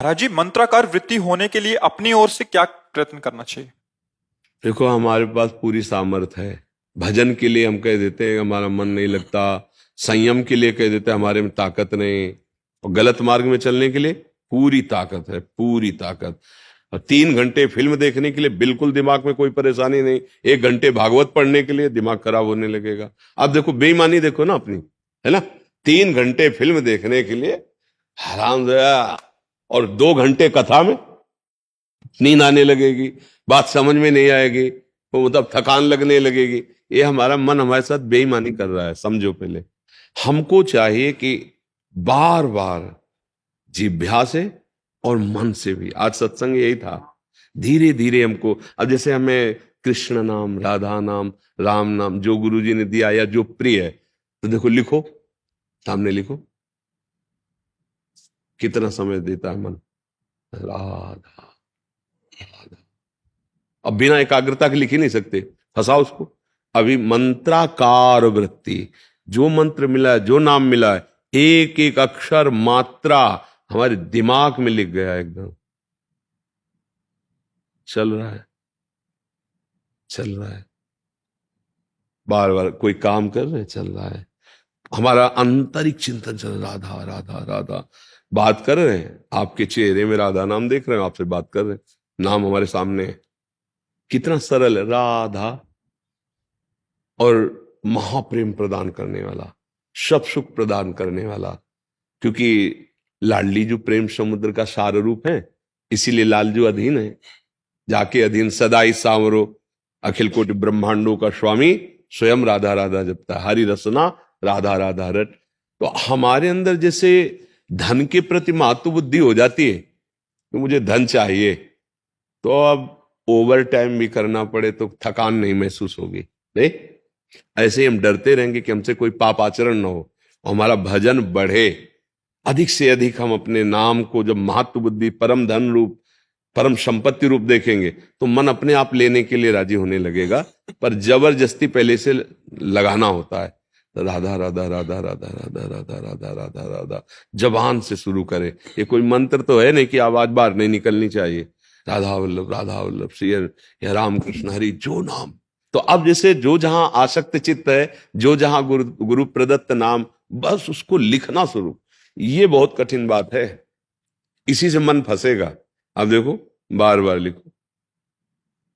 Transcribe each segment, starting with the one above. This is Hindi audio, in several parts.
महाराज जी, मंत्राकार वृत्ति होने के लिए अपनी ओर से क्या प्रयत्न करना चाहिए? देखो, हमारे पास पूरी सामर्थ्य है। भजन के लिए हम कह देते हैं हमारा मन नहीं लगता, संयम के लिए कह देते हैं हमारे में ताकत नहीं, और गलत मार्ग में चलने के लिए पूरी ताकत है, पूरी ताकत। और 3 घंटे फिल्म देखने के लिए बिल्कुल दिमाग में कोई परेशानी नहीं। 1 घंटे भागवत पढ़ने के लिए दिमाग खराब होने लगेगा। आप देखो, बेईमानी देखो ना अपनी, है ना। 3 घंटे फिल्म देखने के लिए हराम, और 2 घंटे कथा में नींद आने लगेगी, बात समझ में नहीं आएगी, वो मतलब थकान लगने लगेगी। ये हमारा मन हमारे साथ बेईमानी कर रहा है, समझो। पहले हमको चाहिए कि बार बार जिह्वा से और मन से भी, आज सत्संग यही था, धीरे धीरे हमको, अब जैसे हमें कृष्ण नाम, राधा नाम, राम नाम जो गुरु जी ने दिया या जो प्रिय है, तो देखो, लिखो, सामने लिखो, कितना समय देता है मन। राधा, अब बिना एकाग्रता के लिख ही नहीं सकते, फंसाओ उसको। अभी मंत्राकार वृत्ति, जो मंत्र मिला है, जो नाम मिला है, एक एक अक्षर मात्रा हमारे दिमाग में लिख गया, एकदम चल रहा है, चल रहा है। बार बार कोई काम कर रहे हैं, चल रहा है। हमारा आंतरिक चिंतन चल रहा, राधा राधा राधा। बात कर रहे हैं, आपके चेहरे में राधा नाम देख रहे हैं, आपसे बात कर रहे हैं, नाम हमारे सामने है। कितना सरल है, राधा। और महाप्रेम प्रदान करने वाला, सब सुख प्रदान करने वाला, क्योंकि लाडली जो प्रेम समुद्र का सार रूप है, इसीलिए लालजू अधीन है। जाके अधीन सदा ही सांवरो, अखिल कोटि ब्रह्मांडों का स्वामी, स्वयं राधा राधा जपता है, हरि रसना राधा राधा रट। तो हमारे अंदर जैसे धन के प्रति मातु बुद्धि हो जाती है कि मुझे धन चाहिए, तो अब ओवर टाइम भी करना पड़े तो थकान नहीं महसूस होगी, नहीं। ऐसे ही हम डरते रहेंगे कि हमसे कोई पाप आचरण ना हो, और हमारा भजन बढ़े। अधिक से अधिक हम अपने नाम को जब महत्व बुद्धि, परम धन रूप, परम संपत्ति रूप देखेंगे, तो मन अपने आप लेने के लिए राजी होने लगेगा। पर जबरदस्ती पहले से लगाना होता है। तो राधा राधा राधा राधा राधा राधा राधा राधा राधा जबान से शुरू करे। ये कोई मंत्र तो है नहीं कि आवाज बाहर नहीं निकलनी चाहिए। राधा वल्लभ श्री या राम कृष्ण हरि, जो नाम। तो अब जैसे जो जहां आसक्त चित्त है, जो जहां गुरु गुरु प्रदत्त नाम, बस उसको लिखना शुरू। ये बहुत कठिन बात है, इसी से मन फंसेगा। अब देखो, बार बार लिखो,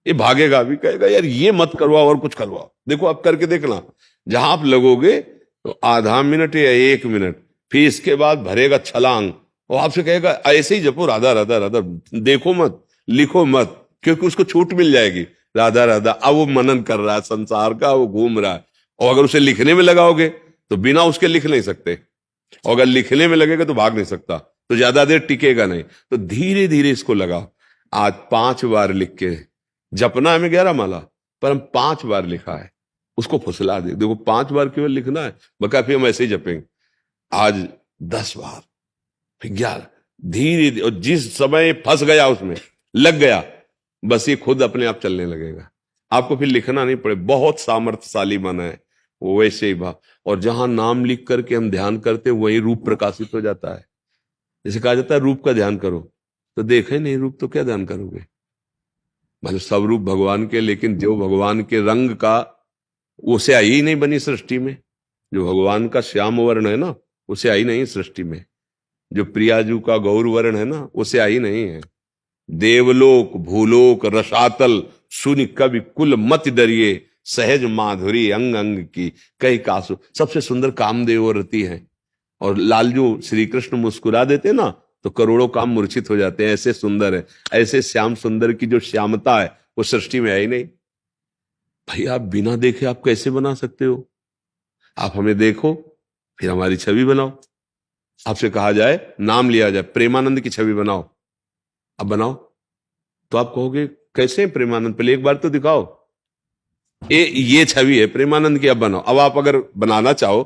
ये भागेगा भी, कहेगा यार ये मत करवाओ और कुछ करवाओ। देखो, अब करके देखना, जहां आप लगोगे तो आधा मिनट या 1 मिनट, फिर इसके बाद भरेगा छलांग, और आपसे कहेगा ऐसे ही जपो राधा राधा राधा, देखो मत, लिखो मत, क्योंकि उसको छूट मिल जाएगी। राधा राधा, अब वो मनन कर रहा है संसार का, वो घूम रहा है। और अगर उसे लिखने में लगाओगे तो बिना उसके लिख नहीं सकते, और अगर लिखने में लगेगा तो भाग नहीं सकता, तो ज्यादा देर टिकेगा नहीं। तो धीरे धीरे इसको लगाओ। आज 5 बार लिख के जपना है, हमें 11 माला, पर हम 5 बार लिखा है, उसको फुसला दे। देखो, 5 बार केवल लिखना है, बका फिर हम ऐसे ही जपेंगे। आज 10 बार, फिर 11, धीरे धीरे। और जिस समय फंस गया, उसमें लग गया, बस ये खुद अपने आप चलने लगेगा। आपको फिर लिखना नहीं पड़े। बहुत सामर्थ्यशाली मन है वो, वैसे ही भाव। और जहां नाम लिख करके हम ध्यान करते, वही रूप प्रकाशित हो जाता है। जैसे कहा जाता है रूप का ध्यान करो, तो देखे नहीं रूप तो क्या ध्यान करोगे। मतलब सब रूप भगवान के, लेकिन जो भगवान के रंग का, वो स्याही ही नहीं बनी सृष्टि में। जो भगवान का श्याम वर्ण है ना, वो स्याही नहीं सृष्टि में। जो प्रियाजू का गौर वर्ण है ना, वो स्याही नहीं है। देवलोक भूलोक रसातल, सुनि कवि कुल मत डरिए, सहज माधुरी अंग अंग की कई कासु। सबसे सुंदर कामदेव रति है। और लालजू श्री कृष्ण मुस्कुरा देते ना, तो करोड़ों काम मूर्छित हो जाते हैं, ऐसे सुंदर है। ऐसे श्याम सुंदर की जो श्यामता है, वो सृष्टि में है ही नहीं। भाई, आप बिना देखे आप कैसे बना सकते हो? आप हमें देखो, फिर हमारी छवि बनाओ। आपसे कहा जाए, नाम लिया जाए, प्रेमानंद की छवि बनाओ, अब बनाओ, तो आप कहोगे कैसे हैं प्रेमानंद? पहले एक बार तो दिखाओ। ये छवि है प्रेमानंद की, अब बनाओ। अब आप अगर बनाना चाहो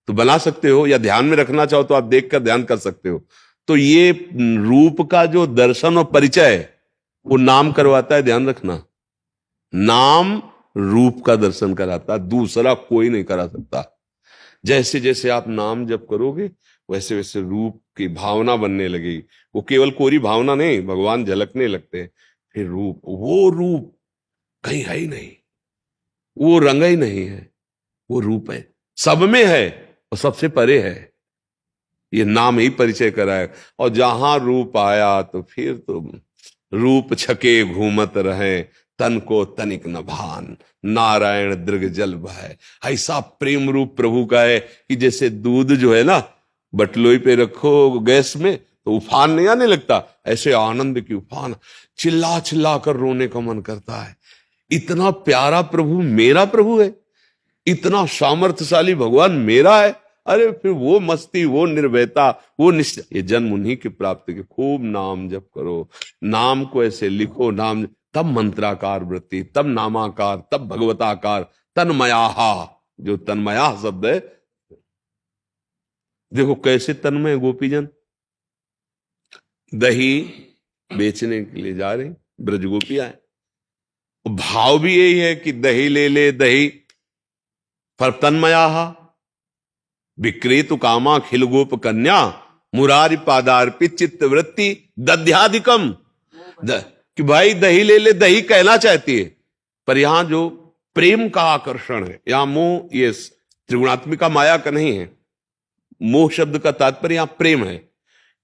तो बना सकते हो, या ध्यान में रखना चाहो तो आप देखकर ध्यान कर सकते हो। तो ये रूप का जो दर्शन और परिचय है, वो नाम करवाता है, ध्यान रखना। नाम रूप का दर्शन कराता, दूसरा कोई नहीं करा सकता। जैसे जैसे आप नाम जप करोगे, वैसे वैसे रूप की भावना बनने लगी। वो केवल कोरी भावना नहीं, भगवान झलकने लगते हैं। फिर रूप कहीं है ही नहीं, वो रंग ही नहीं है, वो रूप है, सब में है और सबसे परे है। ये नाम ही परिचय कराए। और जहां रूप आया तो फिर तो रूप छके घूमत रहे, तन को तनिक न भान, नारायण दृग जल बहै। ऐसा प्रेम रूप प्रभु का है कि जैसे दूध जो है ना, बटलोई पे रखो गैस में तो उफान नहीं आने लगता, ऐसे आनंद की उफान, चिल्ला चिल्ला कर रोने का मन करता है। इतना प्यारा प्रभु मेरा प्रभु है, इतना सामर्थ्यशाली भगवान मेरा है। अरे फिर वो मस्ती, वो निर्भयता, वो निश्चय, ये जन्म उन्हीं की प्राप्ति के। खूब नाम जप करो, नाम को ऐसे लिखो, नाम तब मंत्राकार वृत्ति, तब नामाकार, तब भगवताकार, तन्मयाहा। जो तन्मया शब्द है, देखो कैसे तन्मय गोपीजन। दही बेचने के लिए जा रहे ब्रज गोपियां है, भाव भी यही है कि दही ले ले दही, पर तन्मयाहा विक्रेतु कामा खिल गोप कन्या, मुरारी पादार्पित चित्त वृत्ति दध्याधिकम। कि भाई दही ले ले दही कहना चाहती है, पर यहां जो प्रेम का आकर्षण है, यहां मोह, ये त्रिगुणात्मिका माया का नहीं है। मोह शब्द का तात्पर्य यहां प्रेम है।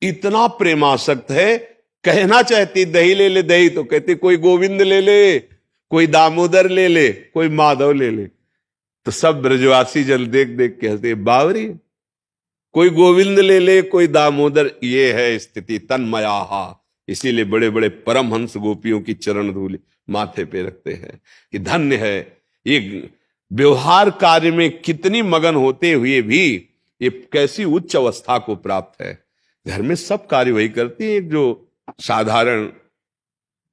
इतना प्रेमासक्त है, कहना चाहती दही ले ले दही, तो कहती कोई गोविंद ले ले, कोई दामोदर ले ले, कोई माधव ले ले। तो सब ब्रजवासी जल देख देख के हंसते, बावरी, कोई गोविंद ले ले, कोई दामोदर। ये है स्थिति तन्मयाहा। इसीलिए बड़े बड़े परमहंस गोपियों की चरण धूलि माथे पे रखते हैं कि धन्य है ये। व्यवहार कार्य में कितनी मगन होते हुए भी ये कैसी उच्च अवस्था को प्राप्त है। घर में सब कार्य वही करती है जो साधारण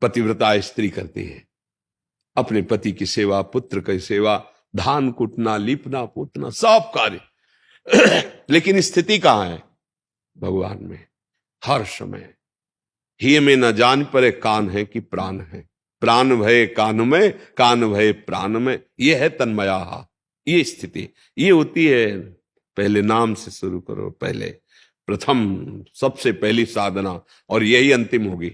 पतिव्रता स्त्री करती है। अपने पति की सेवा, पुत्र की सेवा, धान कुटना, लीपना पोतना, सब कार्य। लेकिन स्थिति कहां है? भगवान में हर समय। ही में न जान परे कान है कि प्राण है, प्राण भय कान में, कान भय प्राण में। यह है तन्मया। ये स्थिति ये होती है। पहले नाम से शुरू करो, पहले प्रथम सबसे पहली साधना, और यही अंतिम होगी।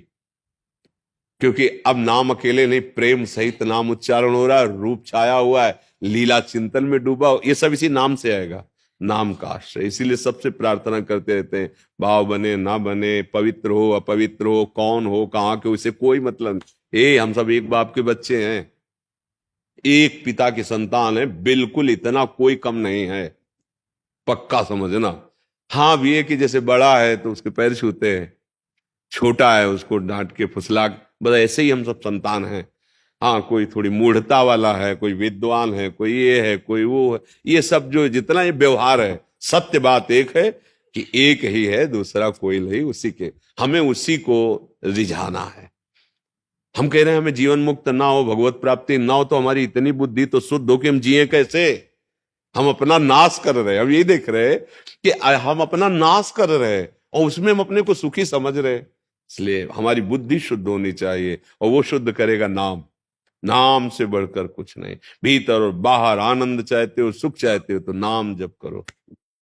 क्योंकि अब नाम अकेले नहीं, प्रेम सहित नाम उच्चारण हो रहा है, रूप छाया हुआ है, लीला चिंतन में डूबा हो, ये सब इसी नाम से आएगा, नाम का आश्रय। इसीलिए सबसे प्रार्थना करते रहते हैं, भाव बने ना बने, पवित्र हो अपवित्र हो, कौन हो कहाँ के, उसे कोई मतलब नहीं। हम सब एक बाप के बच्चे हैं, एक पिता की संतान है, बिल्कुल इतना कोई कम नहीं है, पक्का समझना। हाँ भी है कि जैसे बड़ा है तो उसके पैर छूते हैं, छोटा है उसको डांट के फुसला, बस ऐसे ही हम सब संतान हैं। हाँ, कोई थोड़ी मूढ़ता वाला है, कोई विद्वान है, कोई ये है, कोई वो है, ये सब जो जितना ये व्यवहार है, सत्य बात एक है कि एक ही है, दूसरा कोई नहीं, उसी के हमें उसी को रिझाना है। हम कह रहे हैं हमें जीवन मुक्त ना हो, भगवत प्राप्ति ना हो, तो हमारी इतनी बुद्धि तो शुद्ध हो कि हम जिए कैसे? हम अपना नाश कर रहे हैं। हम यही देख रहे हैं कि हम अपना नाश कर रहे हैं और उसमें हम अपने को सुखी समझ रहे हैं। इसलिए हमारी बुद्धि शुद्ध होनी चाहिए, और वो शुद्ध करेगा नाम। नाम से बढ़कर कुछ नहीं। भीतर और बाहर आनंद चाहते हो, सुख चाहते हो, तो नाम जप करो।